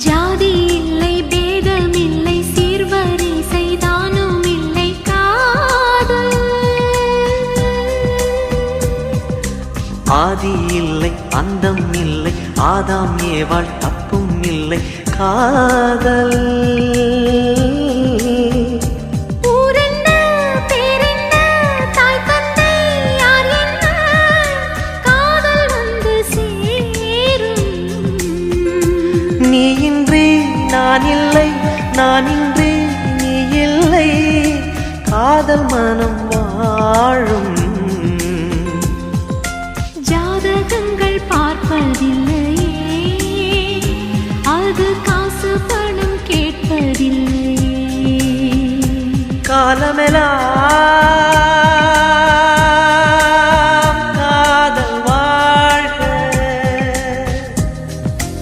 ஜாதி இல்லை பேதம் இல்லை சீர்வரிசை தானும் இல்லை காதல் ஆதி இல்லை அந்தம் இல்லை ஆதாம் ஏவாள் தப்பும் இல்லை காதல் நான் இல்லை நான் இன்றி நீ இல்லை காதல் மனம் வாழும் ஜாதகங்கள் பார்ப்பதில்லையே அது காசு பணம் கேட்பதில்லையே காலமெல்லாம்